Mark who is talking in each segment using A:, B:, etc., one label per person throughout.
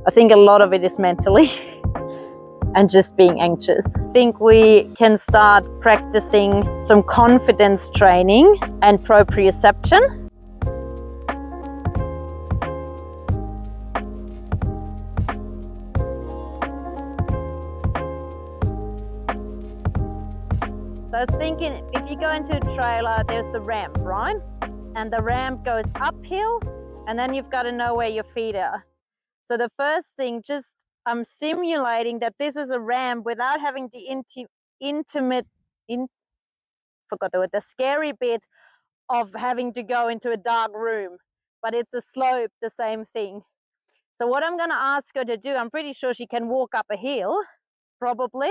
A: I think a lot of it is mentally and just being anxious. I think we can start practicing some confidence training and proprioception. So I was thinking, if you go into a trailer, there's the ramp, right? And the ramp goes uphill, and then you've got to know where your feet are. So the first thing, I'm simulating that this is a ramp without having the the scary bit of having to go into a dark room, but it's a slope, the same thing. So what I'm going to ask her to do, I'm pretty sure she can walk up a hill, probably,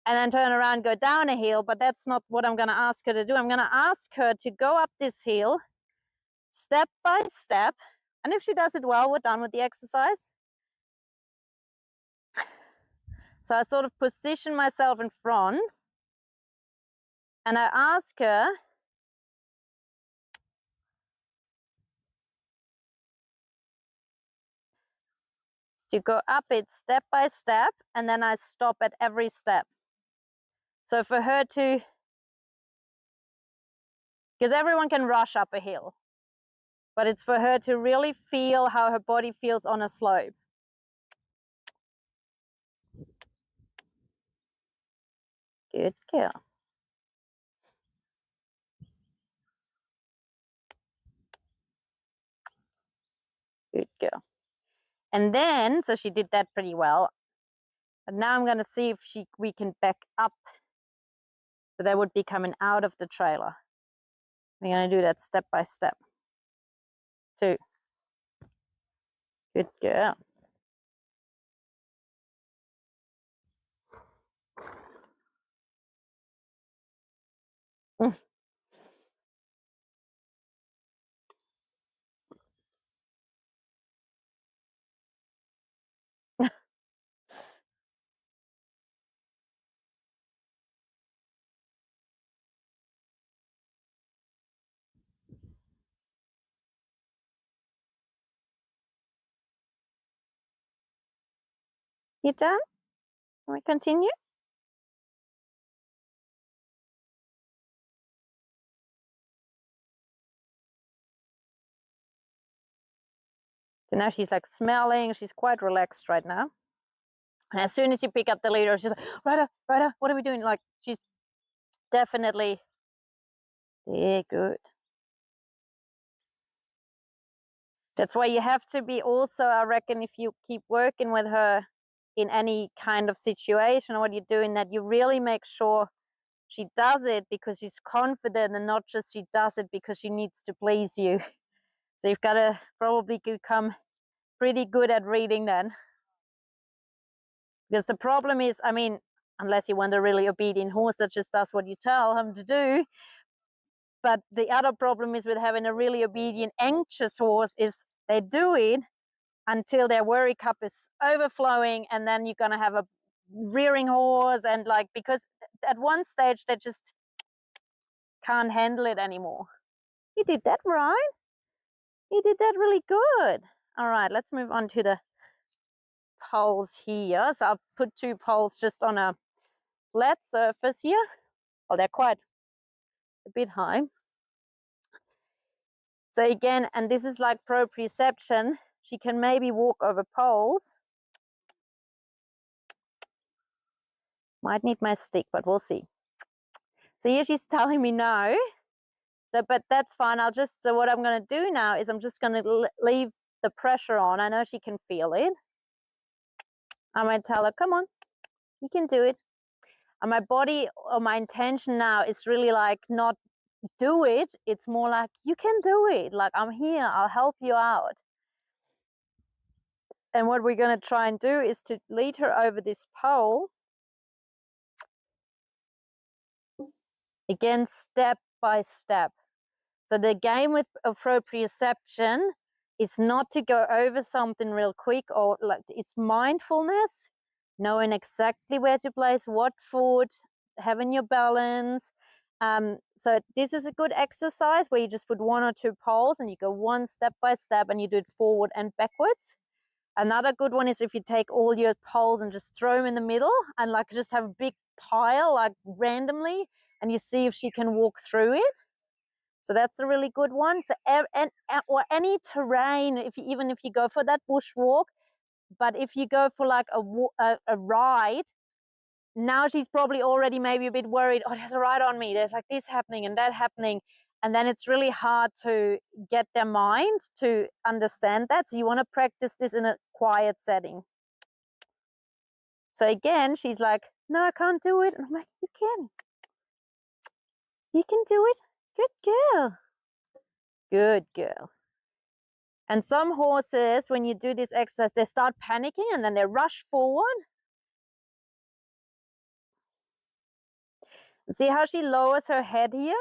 A: and then turn around, go down a hill, but that's not what I'm going to ask her to do. I'm going to ask her to go up this hill step by step, and if she does it well, we're done with the exercise. So I sort of position myself in front, and I ask her to go up it step by step, and then I stop at every step. So for her to, because everyone can rush up a hill, but it's for her to really feel how her body feels on a slope. Good girl. Good girl. And then, so she did that pretty well. But now I'm going to see if we can back up. So that would be coming out of the trailer. We're going to do that step by step. 2. Good girl. You done? Can we continue? So now she's like smelling. She's quite relaxed right now. And as soon as you pick up the leader, she's like, Rhoda, what are we doing? Like, she's definitely, yeah, good. That's why you have to be also, I reckon, if you keep working with her in any kind of situation, what you're doing, that you really make sure she does it because she's confident and not just she does it because she needs to please you. So you've got to probably become pretty good at reading then. Because the problem is, I mean, unless you want a really obedient horse that just does what you tell him to do. But the other problem is with having a really obedient, anxious horse is they do it until their worry cup is overflowing, and then you're going to have a rearing horse, and like, because at one stage they just can't handle it anymore. You did that right. You did that really good. All right, let's move on to the poles here. So I've put 2 poles just on a flat surface here. Oh, they're quite a bit high. So again, and this is like proprioception, she can maybe walk over poles. Might need my stick, but we'll see. So here she's telling me no. So, but that's fine. So what I'm going to do now is I'm just going to leave the pressure on. I know she can feel it. I might tell her, come on, you can do it. And my body, or my intention now is really like not do it. It's more like, you can do it. Like, I'm here, I'll help you out. And what we're going to try and do is to lead her over this pole. Again, step by step. So the game with proprioception is not to go over something real quick, or like, it's mindfulness, knowing exactly where to place what foot, having your balance. So this is a good exercise where you just put 1 or 2 poles and you go one step by step and you do it forward and backwards. Another good one is if you take all your poles and just throw them in the middle and like just have a big pile like randomly, and you see if she can walk through it. So that's a really good one. So or any terrain, even if you go for that bush walk, but if you go for like a ride, now she's probably already maybe a bit worried. Oh, there's a ride on me. There's like this happening and that happening. And then it's really hard to get their mind to understand that. So you want to practice this in a quiet setting. So again, she's like, no, I can't do it. And I'm like, you can. You can do it. Good girl. Good girl. And some horses, when you do this exercise, they start panicking and then they rush forward. See how she lowers her head here?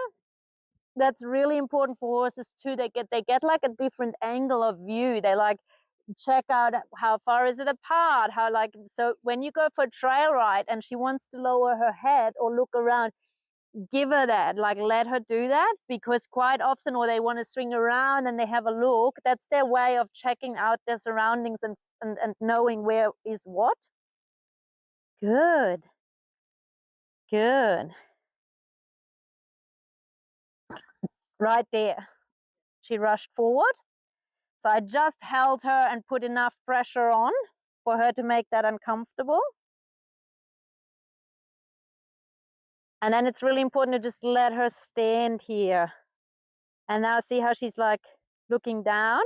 A: That's really important for horses too. They get like a different angle of view. They like check out how far is it apart, how like, so when you go for a trail ride and she wants to lower her head or look around, give her that, like let her do that, because quite often, or they want to swing around and they have a look, that's their way of checking out their surroundings and knowing where is what. Good. Good. Right there. She rushed forward. So I just held her and put enough pressure on for her to make that uncomfortable. And then it's really important to just let her stand here. And now see how she's like looking down?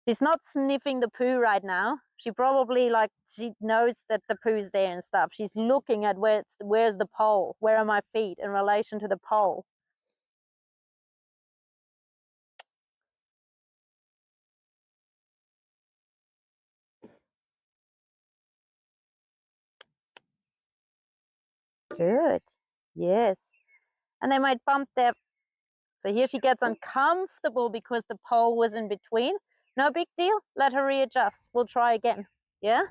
A: She's not sniffing the poo right now. She probably like, she knows that the poo's there and stuff. She's looking at where's the pole? Where are my feet in relation to the pole? Good. Yes. And they might bump their, so here she gets uncomfortable because the pole was in between. No big deal. Let her readjust. We'll try again. Yeah?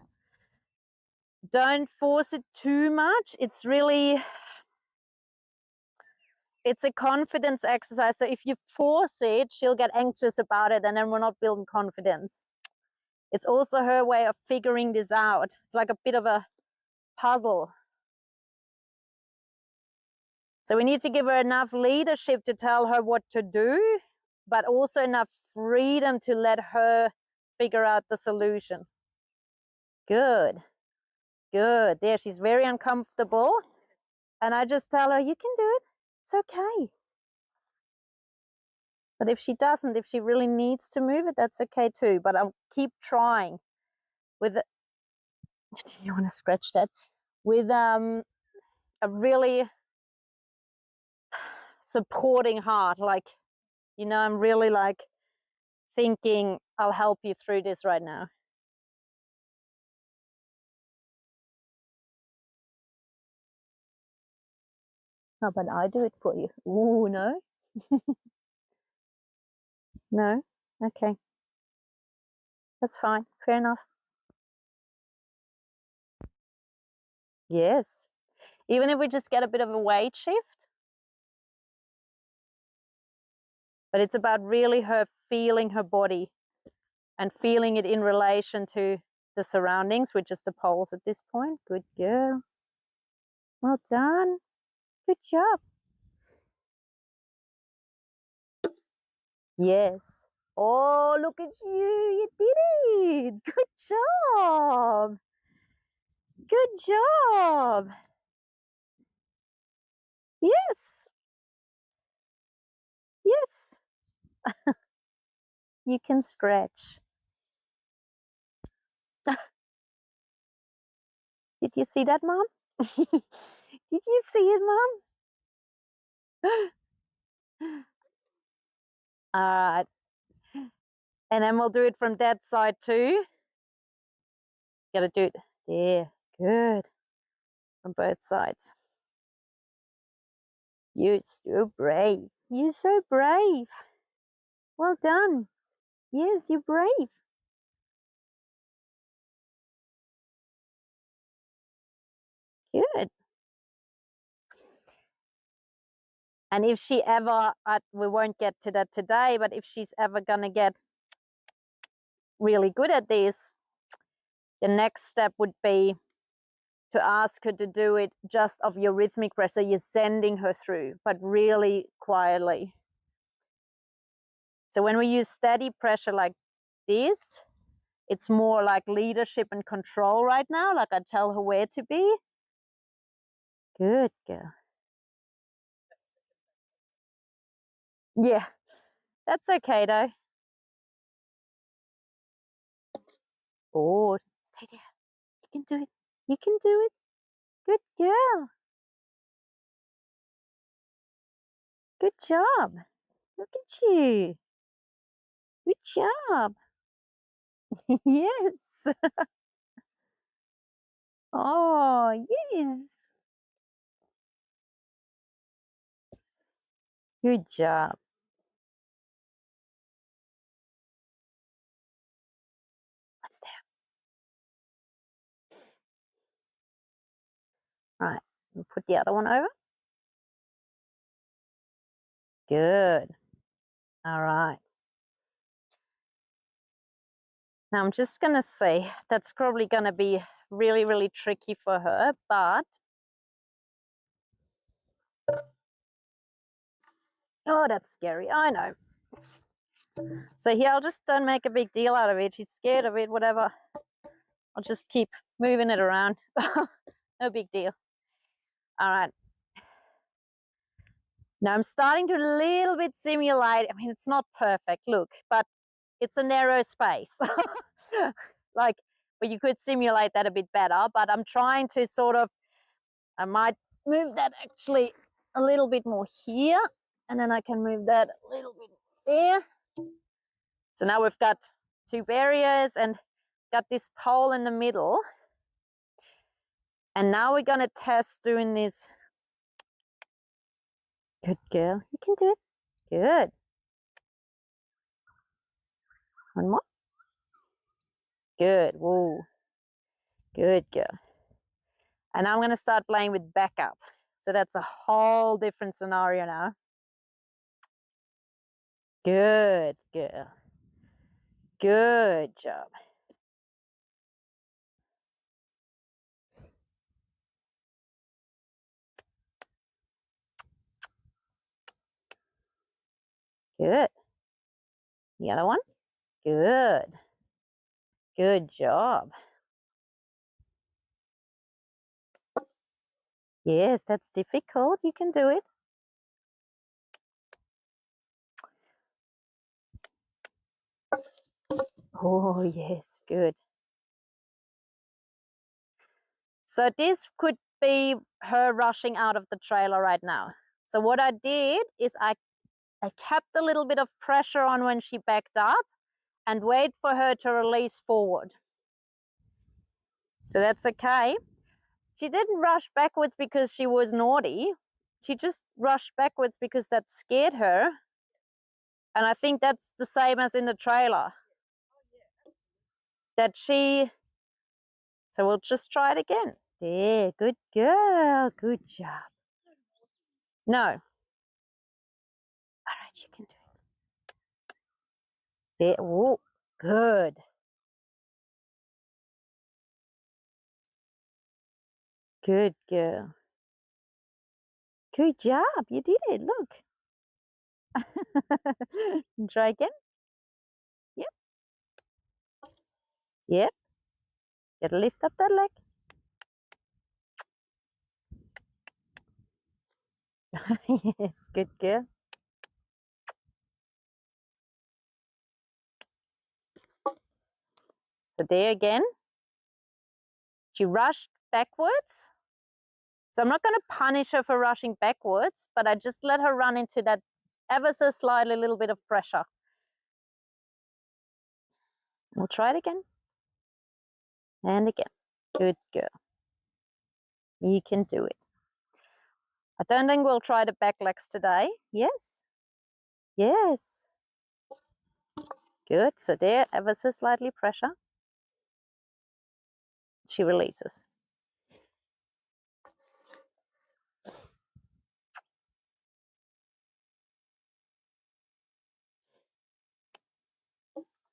A: Don't force it too much. It's really, it's a confidence exercise. So if you force it, she'll get anxious about it and then we're not building confidence. It's also her way of figuring this out. It's like a bit of a puzzle. So we need to give her enough leadership to tell her what to do, but also enough freedom to let her figure out the solution. Good. Good. There, she's very uncomfortable. And I just tell her, you can do it. It's okay. But if she doesn't, if she really needs to move it, that's okay too. But I'll keep trying with it. Do you want to scratch that? With a really supporting heart. Like, you know, I'm really like thinking, I'll help you through this right now. How about I do it for you? Ooh, no. No? Okay. That's fine. Fair enough. Yes. Even if we just get a bit of a weight shift. But it's about really her feeling her body and feeling it in relation to the surroundings, which is the poles at this point. Good girl. Well done. Good job. Yes. Oh, look at you. You did it. Good job. Good job. Yes. Yes. You can scratch. Did you see that, Mom? Did you see it, Mom? All right. And then we'll do it from that side too. Gotta do it there. Good. From both sides. You're so brave. You're so brave. Well done. Yes, you're brave. Good. And if she ever, we won't get to that today, but if she's ever gonna get really good at this, the next step would be to ask her to do it just of your rhythmic breath. So you're sending her through, but really quietly. So when we use steady pressure like this, it's more like leadership and control right now. Like I tell her where to be. Good girl. Yeah, that's okay though. Oh, stay there. You can do it. You can do it. Good girl. Good job. Look at you. Good job. Yes. Oh, yes. Good job. What's there? Right. We'll put the other one over. Good. All right. Now I'm just going to say that's probably going to be really, really tricky for her, but oh, that's scary. I know. So here, I'll just don't make a big deal out of it. She's scared of it, whatever. I'll just keep moving it around. No big deal. All right. Now I'm starting to a little bit simulate. I mean, it's not perfect, look, but it's a narrow space. Like, but you could simulate that a bit better, but I'm trying to sort of, I might move that actually a little bit more here, and then I can move that a little bit there. So now we've got two barriers and got this pole in the middle. And now we're going to test doing this. Good girl. You can do it. Good. One more. Good. Whoa. Good girl. And I'm going to start playing with backup. So that's a whole different scenario now. Good girl. Good job. Good. The other one. Good. Good job. Yes, that's difficult. You can do it. Oh, yes. Good. So this could be her rushing out of the trailer right now. So what I did is I kept a little bit of pressure on when she backed up and wait for her to release forward. So that's okay. She didn't rush backwards because she was naughty. She just rushed backwards because that scared her. And I think that's the same as in the trailer. That she, so we'll just try it again. There, good girl, good job. No. All right, you can do it. There, oh, good. Good girl. Good job, you did it, look. Try again. Yep. Yep. Gotta lift up that leg. Yes, good girl. So there again, she rushed backwards. So I'm not going to punish her for rushing backwards, but I just let her run into that ever so slightly little bit of pressure. We'll try it again. And again. Good girl. You can do it. I don't think we'll try the back legs today. Yes? Yes. Good. So there, ever so slightly pressure. She releases.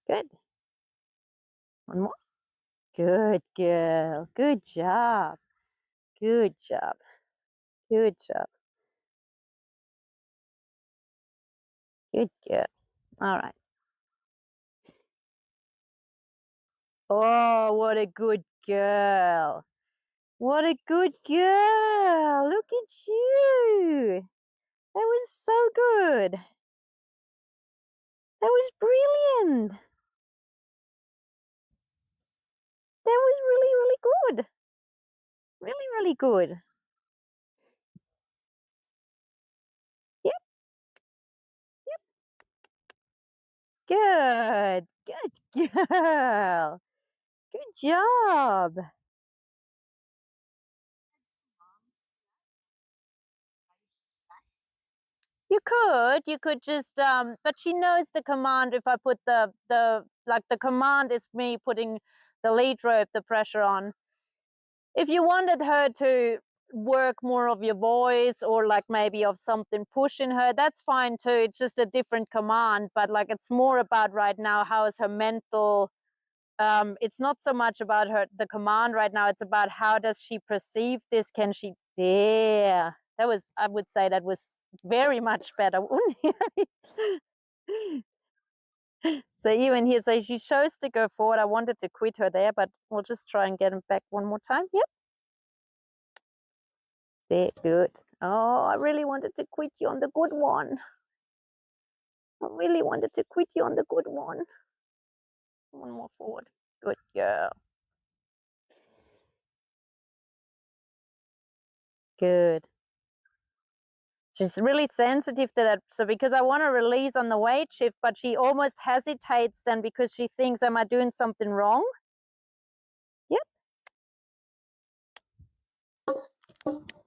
A: Good. One more. Good girl. Good job. Good job. Good job. Good girl. All right. Oh, what a good girl. What a good girl. Look at you. That was so good. That was brilliant. That was really, really good. Really, really good. Yep, yep. Good. Good girl. Good job. You could just but she knows the command. If I put the command is me putting the lead rope, the pressure on. If you wanted her to work more of your voice or like maybe of something pushing her, that's fine too. It's just a different command, but like it's more about right now, how is her mental. It's not so much about the command right now, it's about how does she perceive this. Can she, yeah, that was, I would say that was very much better. So even here, so she chose to go forward. I wanted to quit her there, but we'll just try and get him back one more time. Yep. There, good. Oh, I really wanted to quit you on the good one. I really wanted to quit you on the good one. One more forward. Good girl. Good. She's really sensitive to that. So because I want to release on the weight shift, but she almost hesitates then because she thinks, am I doing something wrong? Yep.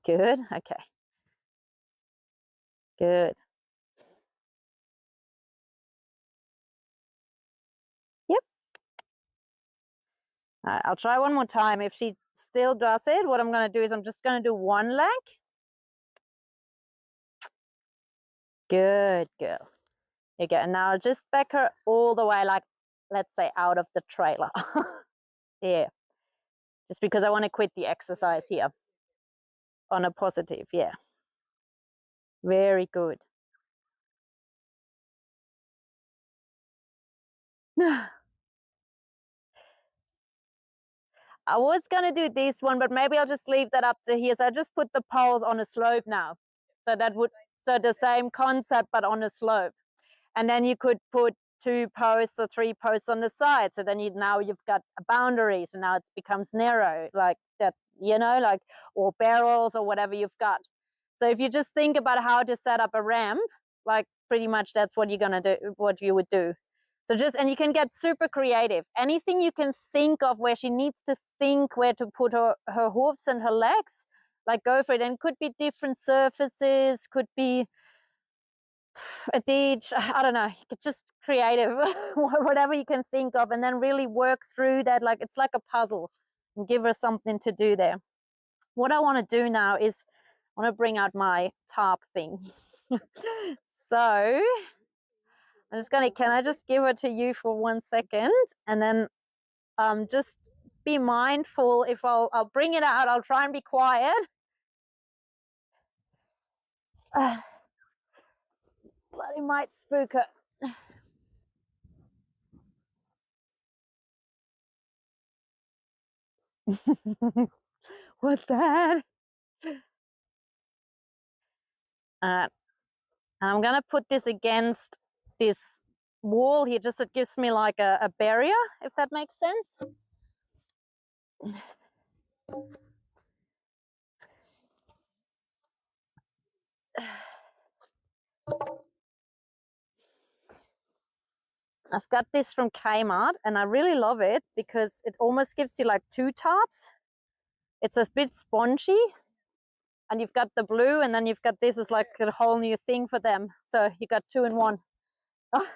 A: Good. Okay. Good. Yep. All right, I'll try one more time. If she still does it, what I'm going to do is I'm just going to do one leg. Good girl. There you go. And now I'll just back her all the way, like, let's say, out of the trailer. Yeah. Just because I want to quit the exercise here on a positive. Yeah. Very good. I was going to do this one, but maybe I'll just leave that up to here. So I just put the poles on a slope now. So that would, so the same concept, but on a slope. And then you could put 2 posts or 3 posts on the side. So then now you've got a boundary. So now it becomes narrow like that, you know, like, or barrels or whatever you've got. So if you just think about how to set up a ramp, like pretty much that's what you're going to do, what you would do. So just, and you can get super creative. Anything you can think of where she needs to think where to put her hoofs and her legs, like go for it. And it could be different surfaces, could be a ditch, I don't know, just creative, whatever you can think of, and then really work through that. Like it's like a puzzle and give her something to do there. What I want to do now is I want to bring out my tarp thing. So I'm just going to, can I just give it to you for 1 second? And then just be mindful. If I'll bring it out, I'll try and be quiet. But it might spook her. What's that? I'm going to put this against this wall here, just it gives me like a barrier, if that makes sense. I've got this from Kmart and I really love it because it almost gives you like 2 tops. It's a bit spongy and you've got the blue and then you've got this is like a whole new thing for them. So you got 2 in 1. Oh,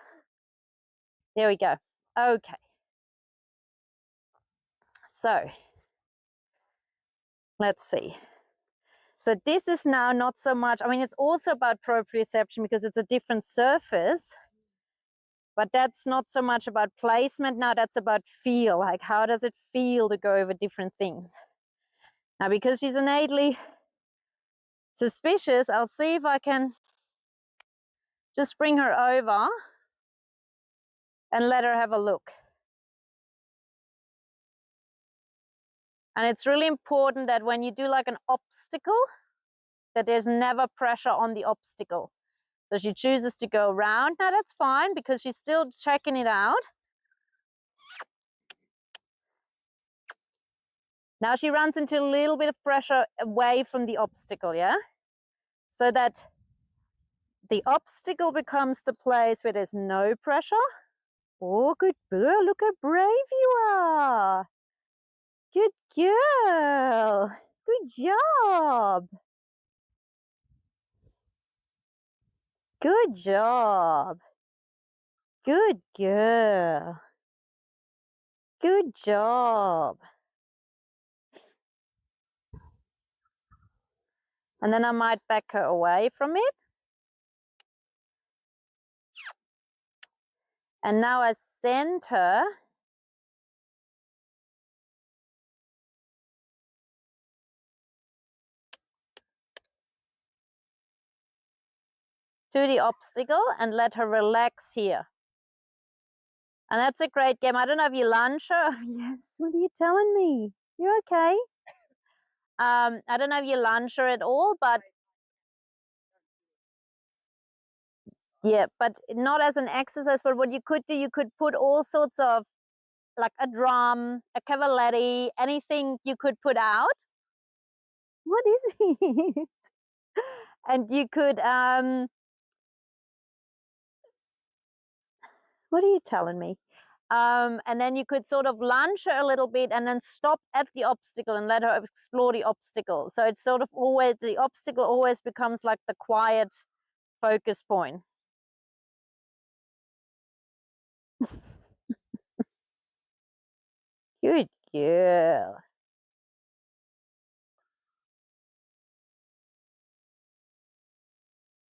A: there we go. Okay. So let's see. So this is now not so much, I mean, it's also about proprioception because it's a different surface. But that's not so much about placement now, that's about feel. Like, how does it feel to go over different things? Now, because she's innately suspicious, I'll see if I can just bring her over and let her have a look. And it's really important that when you do like an obstacle, that there's never pressure on the obstacle. So she chooses to go around. Now that's fine because she's still checking it out. Now she runs into a little bit of pressure away from the obstacle, yeah? So that the obstacle becomes the place where there's no pressure. Oh, good girl. Look how brave you are. Good girl. Good job. Good job. Good girl. Good job. And then I might back her away from it. And now I send her to the obstacle and let her relax here. And that's a great game. I don't know if you lunge her. Yes, what are you telling me? You're okay. I don't know if you lunge her at all, but yeah, but not as an exercise. But what you could do, you could put all sorts of, like a drum, a cavaletti, anything you could put out. What is it? And you could, what are you telling me? And then you could sort of lunge her a little bit and then stop at the obstacle and let her explore the obstacle. So it's sort of always, the obstacle always becomes like the quiet focus point. Good girl.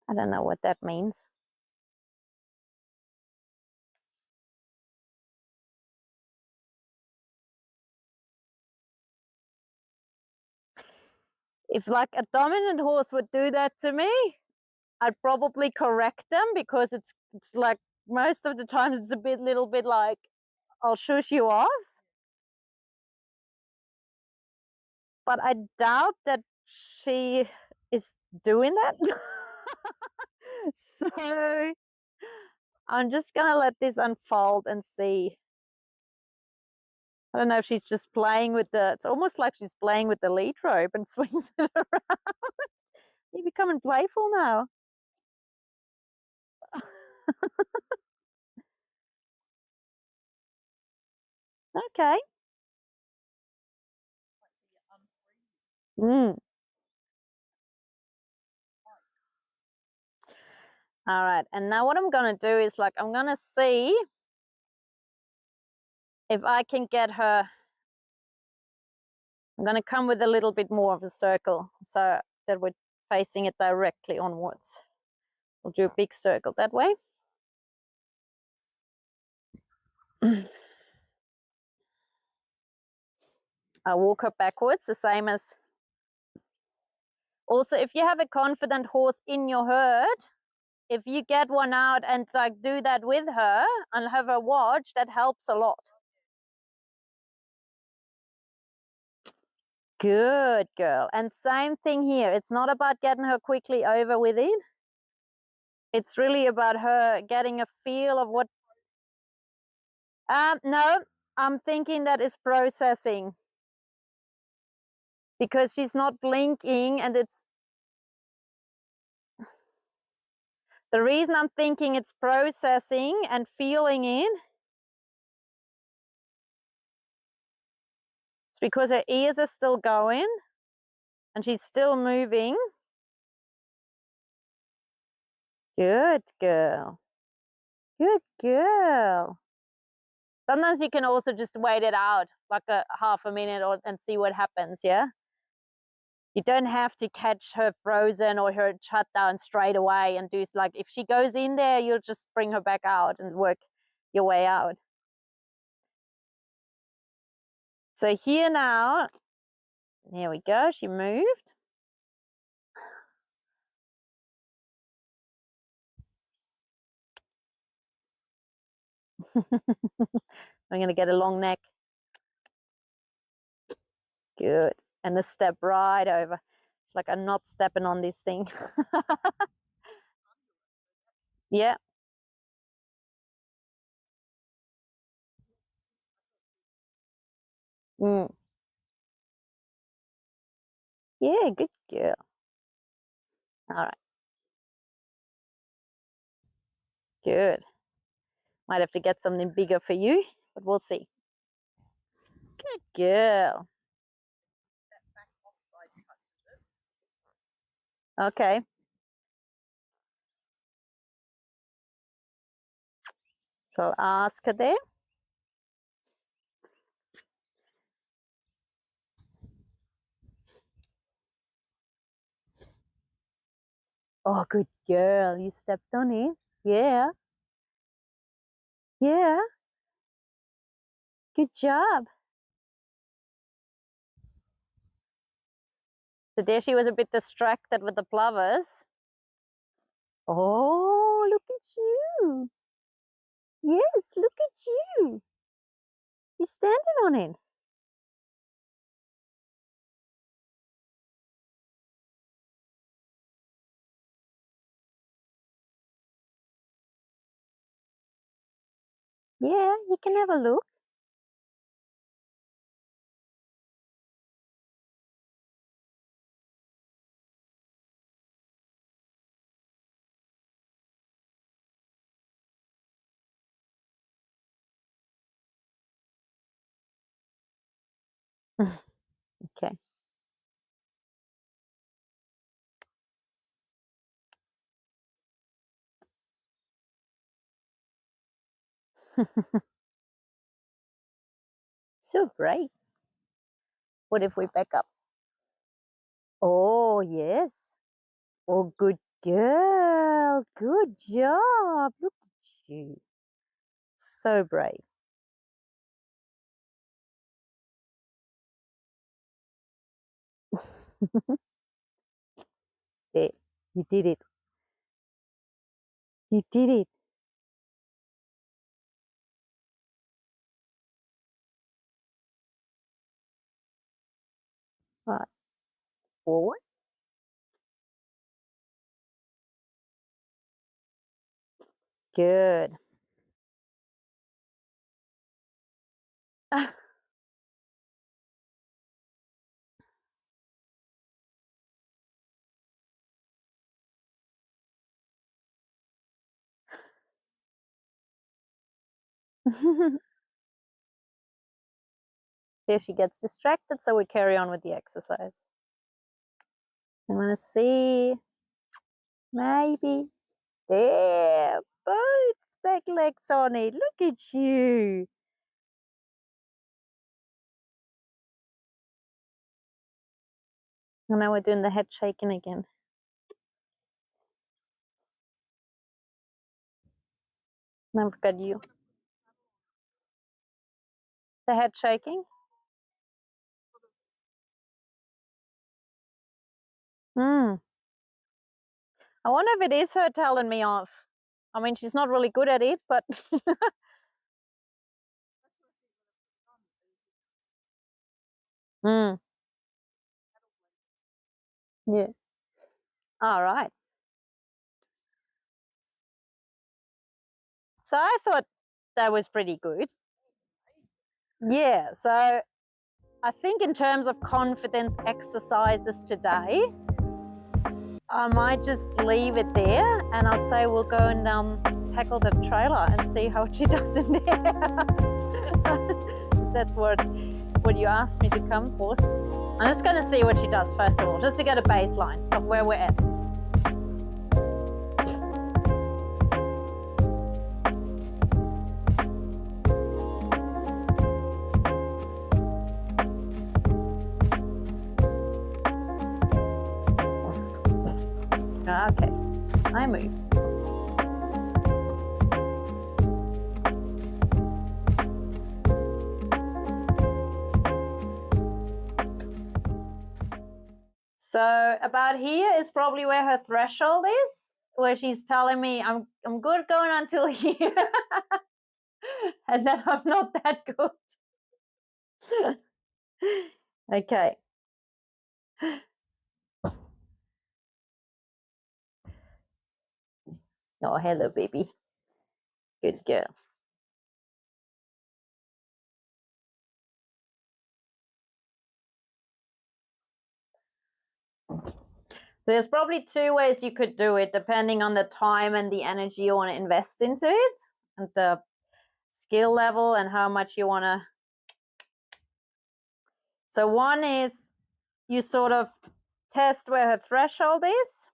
A: I don't know what that means. If like a dominant horse would do that to me, I'd probably correct them because it's like most of the time it's a little bit like, I'll shush you off. But I doubt that she is doing that. So I'm just gonna let this unfold and see. I don't know if she's just playing with it's almost like she's playing with the lead rope and swings it around. You're becoming playful now. Okay. Mm. All right. And now what I'm going to do is like, I'm going to see if I can get her. I'm going to come with a little bit more of a circle so that we're facing it directly onwards. We'll do a big circle that way. I walk her backwards, the same as. Also, if you have a confident horse in your herd, if you get one out and like do that with her and have her watch, that helps a lot. Good girl. And same thing here. It's not about getting her quickly over with it. It's really about her getting a feel of what. No, I'm thinking that is processing because she's not blinking, and it's the reason I'm thinking it's processing and feeling it. It's because her ears are still going and she's still moving. Good girl. Good girl. Sometimes you can also just wait it out like a half a minute and see what happens, yeah? You don't have to catch her frozen or her shut down straight away and do like, if she goes in there, you'll just bring her back out and work. your way out. So here now, there we go, she moved. I'm going to get a long neck. Good. And a step right over. It's like I'm not stepping on this thing. Yeah. Mm. Yeah, good girl. All right. Good. Might have to get something bigger for you, but we'll see. Good girl. Okay. So I'll ask her there. Oh, good girl. You stepped on it. Yeah. Yeah. Good job. So there she was a bit distracted with the plovers. Oh, look at you. Yes, look at you. You're standing on it. Yeah, you can have a look. Okay. So great. What if we back up? Oh, yes. Oh, good girl. Good job. Look at you. So brave. There. You did it. You did it. Right. Forward. Good. There she gets distracted, so we carry on with the exercise. I want to see, maybe, there, both back legs on it. Look at you. And now we're doing the head shaking again. Now we've got you. The head shaking. I wonder if it is her telling me off. I mean, she's not really good at it, but yeah. All right. So I thought that was pretty good. Yeah. So I think in terms of confidence exercises today, I might just leave it there, and I'd say we'll go and tackle the trailer and see how she does in there. That's what you asked me to come for. I'm just going to see what she does first of all, just to get a baseline of where we're at. Okay, I move. So about here is probably where her threshold is, where she's telling me I'm good going until here, and that I'm not that good. Okay. Oh, hello, baby. Good girl. There's probably two ways you could do it, depending on the time and the energy you want to invest into it, and the skill level and how much you want to. So one is you sort of test where her threshold is.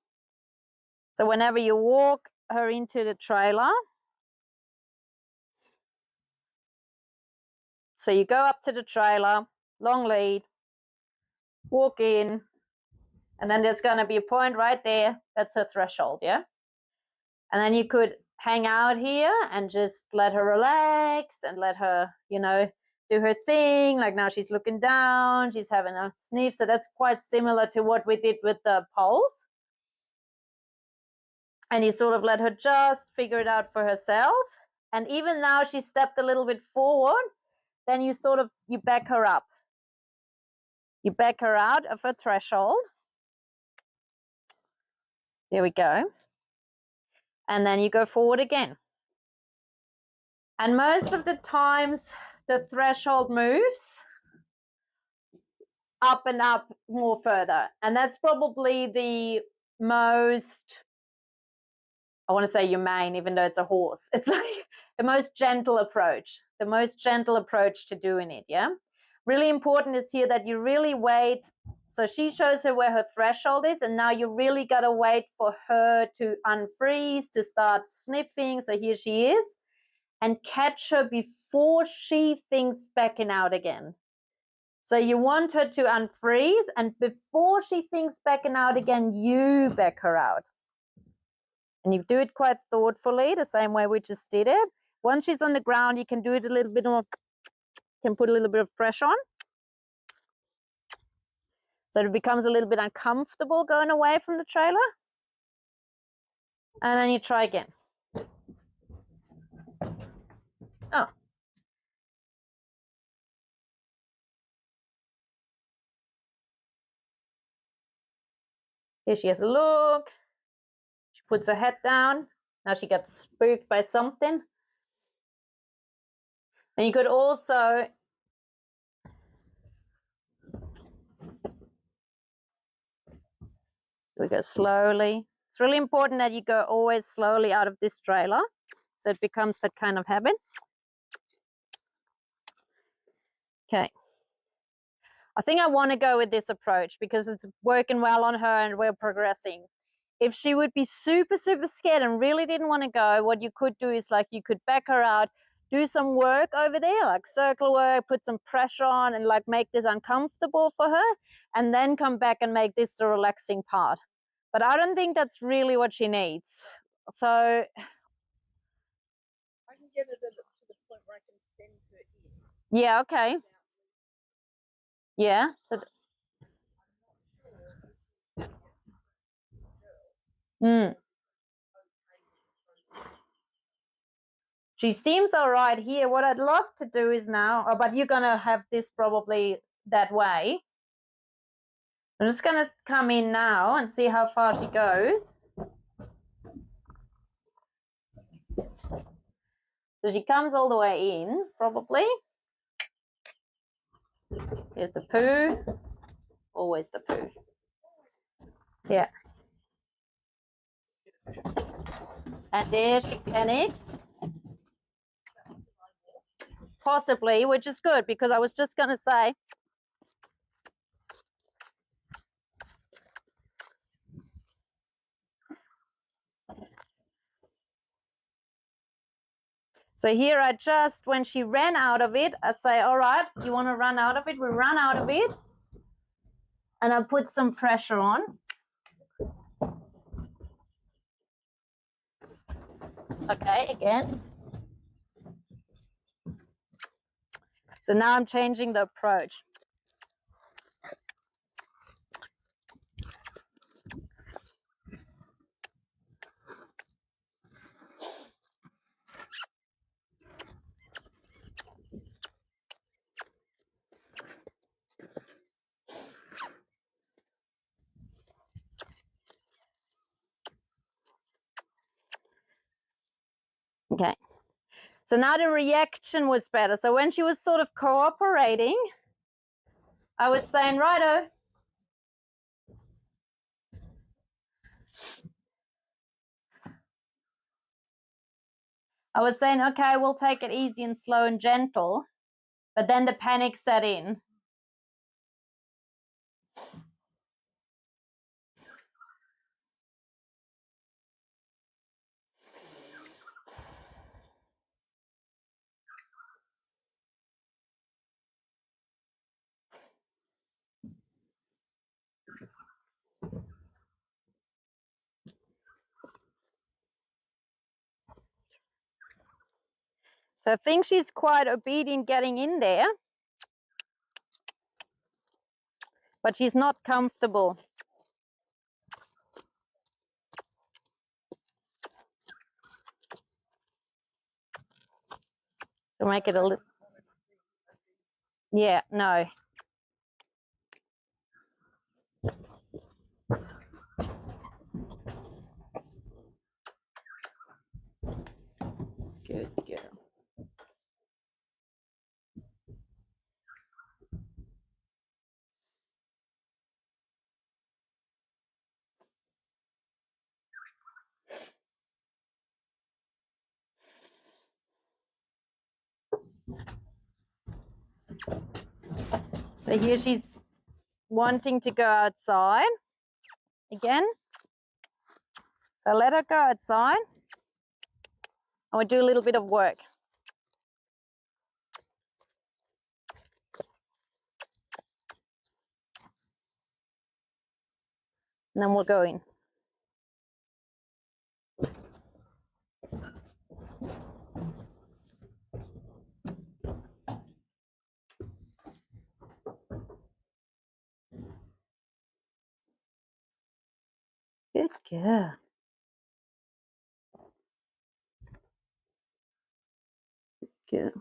A: So whenever you walk her into the trailer, so you go up to the trailer, long lead, walk in, and then there's going to be a point right there. That's her threshold, yeah? And then you could hang out here and just let her relax and let her, do her thing. Like now she's looking down, she's having a sniff. So that's quite similar to what we did with the poles. And you sort of let her just figure it out for herself. And even now she stepped a little bit forward, then you back her up. You back her out of her threshold. There we go. And then you go forward again. And most of the times the threshold moves up and up more further. And that's probably the most, I want to say humane, even though it's a horse. It's like the most gentle approach to doing it, yeah? Really important is here that you really wait. So she shows her where her threshold is, and now you really got to wait for her to unfreeze, to start sniffing. So here she is, and catch her before she thinks backing out again. So you want her to unfreeze, and before she thinks backing out again, you back her out. And you do it quite thoughtfully, the same way we just did it. Once she's on the ground, you can do it a little bit more, can put a little bit of pressure on. So it becomes a little bit uncomfortable going away from the trailer. And then you try again. Oh. Here she has a look. She puts her head down. Now she got spooked by something. And you could also we go slowly. It's really important that you go always slowly out of this trailer, so it becomes that kind of habit. Okay. I think I want to go with this approach because it's working well on her and we're progressing. If she would be super, super scared and really didn't want to go, what you could do is like you could back her out, do some work over there, like circle work, put some pressure on and like make this uncomfortable for her, and then come back and make this the relaxing part. But I don't think that's really what she needs. So
B: I can get it to the point where I can send her in.
A: Yeah, okay. Yeah. So, She seems all right here. What I'd love to do is now, but you're going to have this probably that way. I'm just going to come in now and see how far she goes. So she comes all the way in, probably. Here's the poo. Always the poo. Yeah. And there she panics. Possibly, which is good because I was just going to say, so here I just, when she ran out of it, I say, all right, you want to run out of it? We run out of it. And I put some pressure on. Okay, again. So now I'm changing the approach. So now the reaction was better. So when she was sort of cooperating, I was saying, righto. I was saying, okay, we'll take it easy and slow and gentle. But then the panic set in. So I think she's quite obedient getting in there, but she's not comfortable. So make it a little, yeah, no. Good girl. So here she's wanting to go outside again. So let her go outside. And we do a little bit of work. And then we'll go in. Good girl. Good.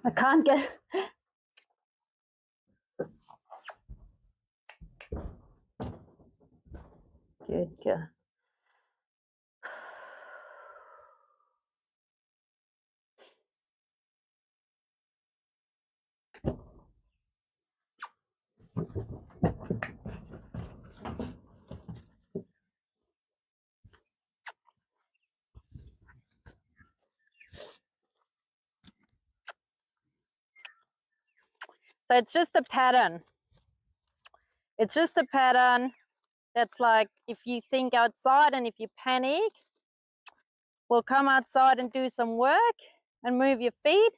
A: I can't get. Good girl. So it's just a pattern. It's just a pattern that's like if you think outside and if you panic, we'll come outside and do some work and move your feet.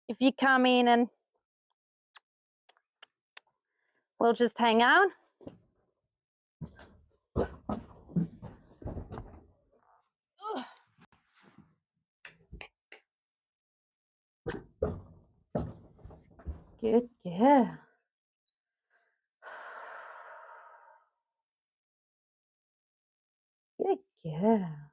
A: If you come in and we'll just hang out. Good girl. Good girl.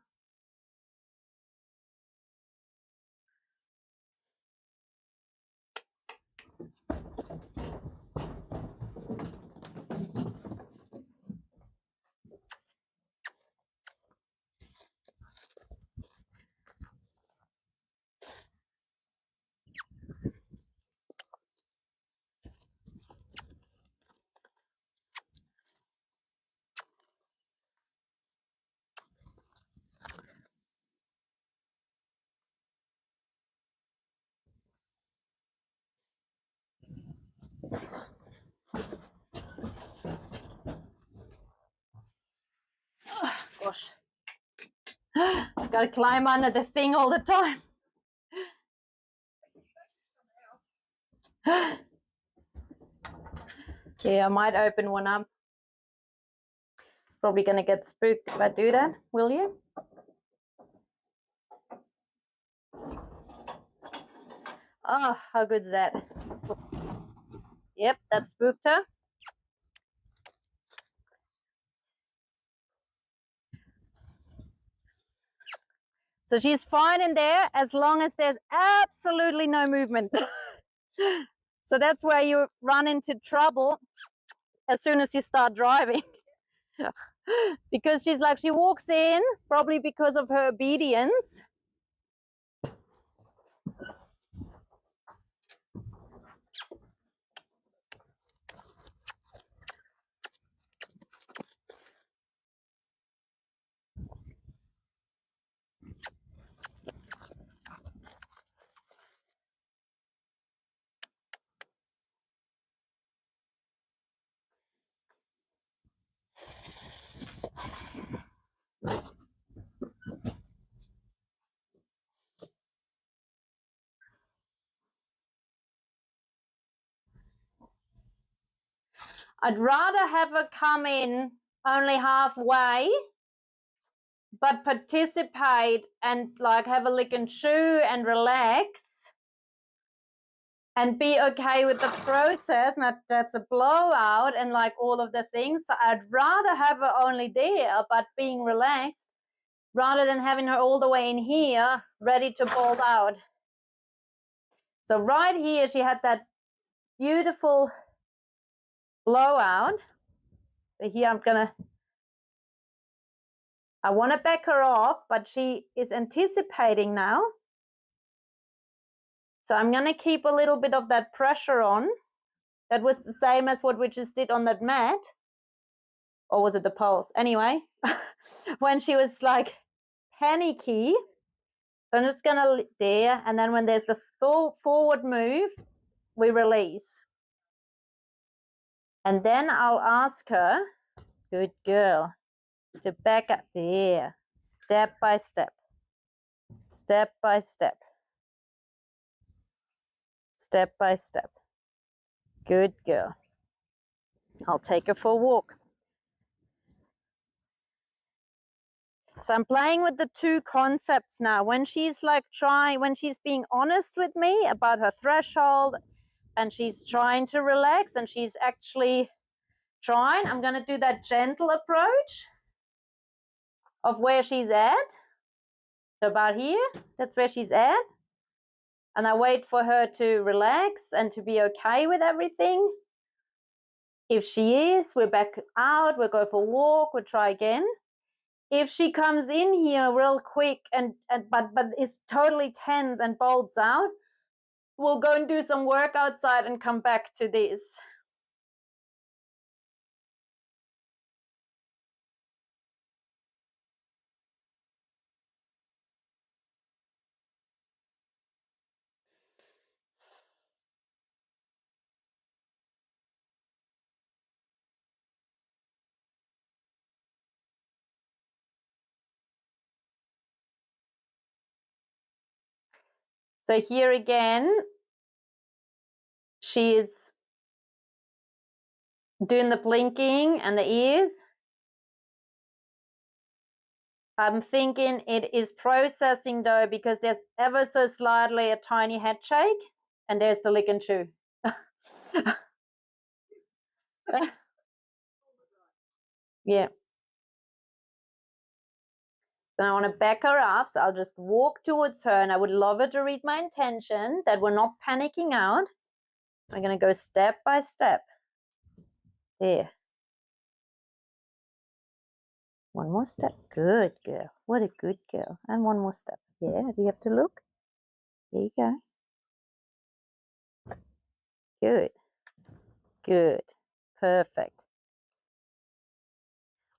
A: Gosh. I've got to climb under the thing all the time. Yeah, I might open one up. Probably going to get spooked if I do that, will you? Oh, how good is that? Yep, that spooked her. So she's fine in there as long as there's absolutely no movement. So that's where you run into trouble as soon as you start driving. Because she's like, she walks in, probably because of her obedience. I'd rather have her come in only halfway, but participate and like have a lick and chew and relax and be okay with the process. Not that's a blowout and like all of the things. So I'd rather have her only there, but being relaxed, rather than having her all the way in here, ready to bolt out. So right here, she had that beautiful blowout. So here I want to back her off, but she is anticipating now. So I'm going to keep a little bit of that pressure on. That was the same as what we just did on that mat. Or was it the pulse? Anyway, when she was like panicky, so I'm just going to there. And then when there's the forward move, we release. And then I'll ask her, good girl, to back up there, step by step, step by step, step by step. Good girl. I'll take her for a walk. So I'm playing with the two concepts now. When she's like when she's being honest with me about her threshold and she's trying to relax and she's actually trying, I'm going to do that gentle approach of where she's at. So about here, that's where she's at. And I wait for her to relax and to be okay with everything. If she is, we're back out, we'll go for a walk, we'll try again. If she comes in here real quick but is totally tense and bolts out, we'll go and do some work outside and come back to this. So here again, she is doing the blinking and the ears. I'm thinking it is processing though, because there's ever so slightly a tiny head shake, and there's the lick and chew. Yeah. So I want to back her up, so I'll just walk towards her, and I would love her to read my intention that we're not panicking out. I'm going to go step by step. There. One more step. Good girl. What a good girl. And one more step. Yeah, do you have to look? There you go. Good. Good. Perfect.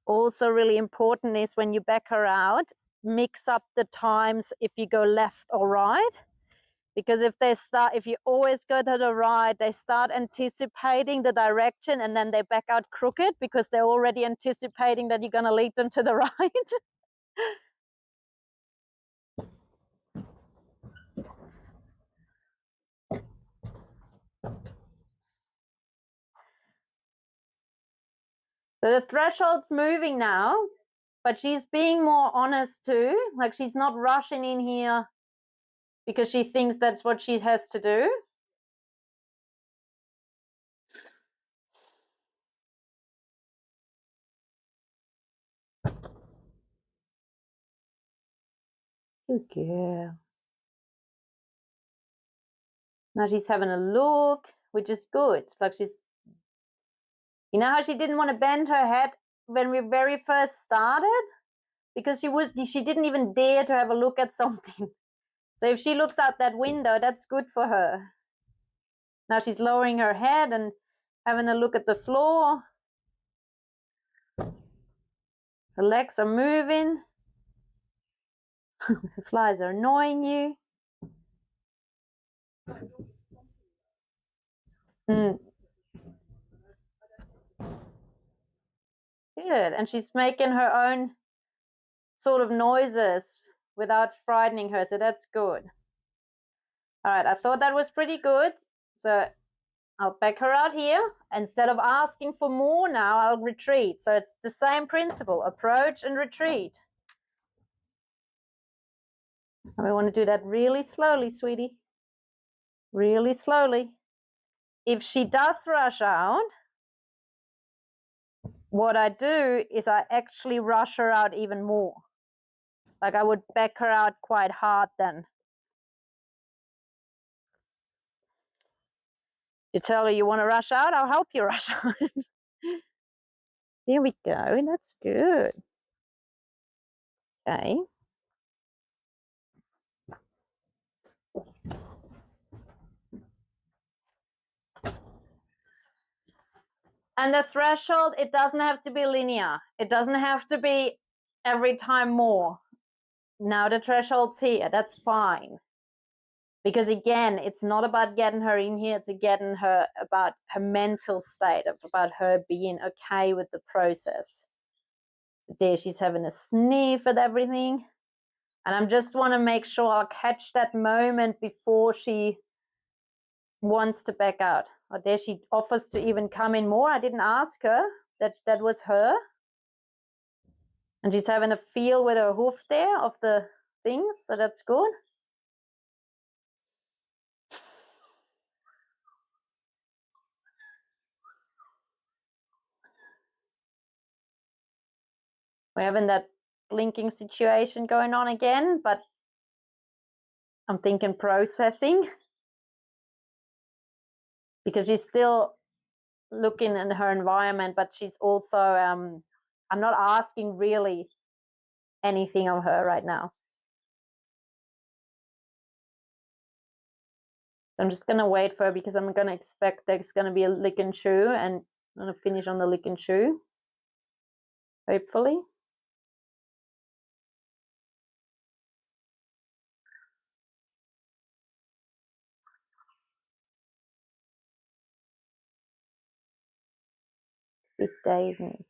A: Also really important is when you back her out, mix up the times if you go left or right. Because if you always go to the right, they start anticipating the direction and then they back out crooked because they're already anticipating that you're going to lead them to the right. So the threshold's moving now, but she's being more honest too. Like she's not rushing in here because she thinks that's what she has to do. Good girl. Now she's having a look, which is good. It's like she's, you know how she didn't want to bend her head when we very first started? Because she didn't even dare to have a look at something. So if she looks out that window, that's good for her. Now she's lowering her head and having a look at the floor. Her legs are moving. The flies are annoying you. Mm. Good. And she's making her own sort of noises without frightening her. So that's good. All right. I thought that was pretty good. So I'll back her out here. Instead of asking for more now, I'll retreat. So it's the same principle, approach and retreat. And we want to do that really slowly, sweetie. Really slowly. If she does rush out, what I do is I actually rush her out even more. Like I would back her out quite hard then. You tell her you want to rush out, I'll help you rush out. There we go. That's good. Okay. And the threshold, it doesn't have to be linear. It doesn't have to be every time more. Now the threshold's here. That's fine. Because again, it's not about getting her in here. It's getting her about her mental state, about her being okay with the process. There she's having a sniff at everything. And I just want to make sure I'll catch that moment before she wants to back out. Or there she offers to even come in more. I didn't ask her. That was her. And she's having a feel with her hoof there of the things. So that's good. We're having that blinking situation going on again, but I'm thinking processing because she's still looking in her environment, but she's also, I'm not asking really anything of her right now. I'm just going to wait for her because I'm going to expect there's going to be a lick and chew, and I'm going to finish on the lick and chew, hopefully. Bit dazing.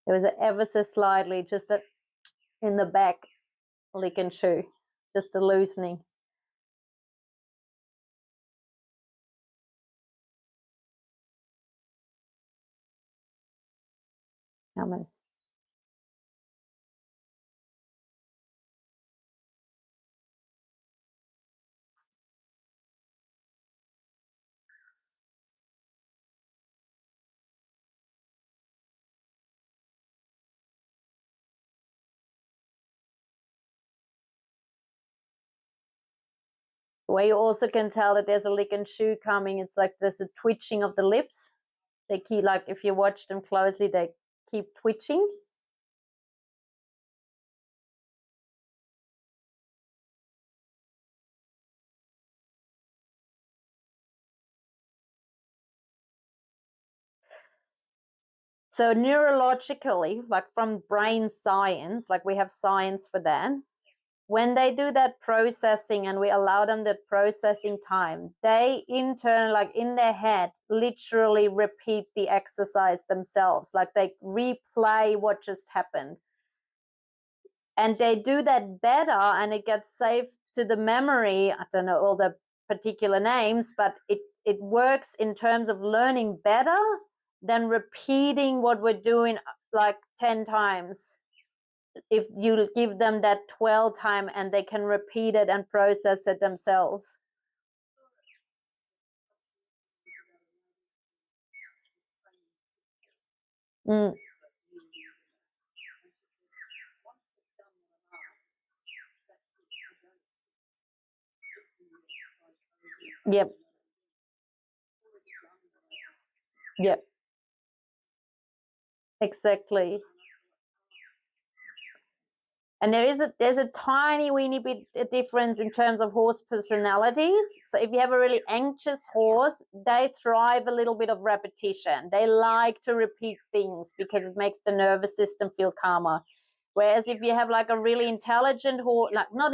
A: There was an ever so slightly, just in the back, lick and chew, just a loosening. Come on. Where you also can tell that there's a lick and chew coming, it's like there's a twitching of the lips. They keep, like if you watch them closely, they keep twitching. So neurologically, like from brain science, like we have science for that, when they do that processing and we allow them that processing time, they in turn, like in their head, literally repeat the exercise themselves. Like they replay what just happened. And they do that better and it gets saved to the memory. I don't know all the particular names, but it works in terms of learning better than repeating what we're doing like 10 times. If you give them that 12 time and they can repeat it and process it themselves. Mm. Yep. Yep. Exactly. And there's a tiny weeny bit a difference in terms of horse personalities. So if you have a really anxious horse, they thrive a little bit of repetition. They like to repeat things because it makes the nervous system feel calmer. Whereas if you have like a really intelligent horse, like not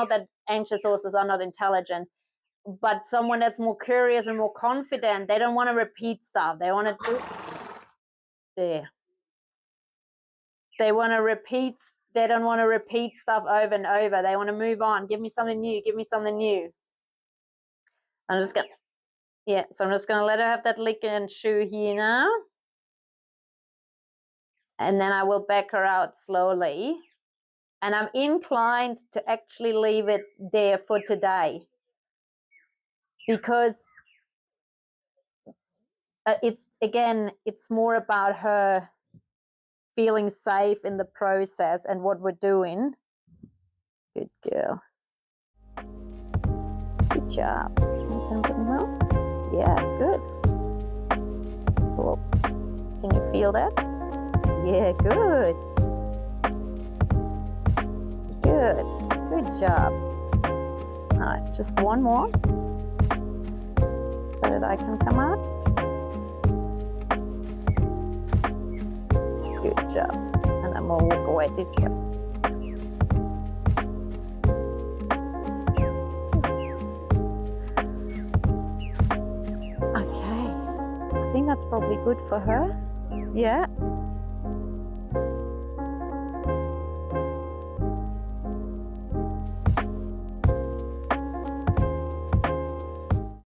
A: that anxious horses are not intelligent, but someone that's more curious and more confident, they don't want to repeat stuff. They want to do there. They want to repeat. They don't want to repeat stuff over and over. They want to move on. Give me something new. Give me something new. I'm just gonna, yeah. So I'm just gonna let her have that lick and chew here now, and then I will back her out slowly. And I'm inclined to actually leave it there for today because it's more about her feeling safe in the process and what we're doing. Good girl. Good job. Yeah, good. Cool. Can you feel that? Yeah, good. Good. Good job. All right, just one more so that I can come out. Good job. And then we'll walk away this way. Okay. I think that's probably good for her. Yeah.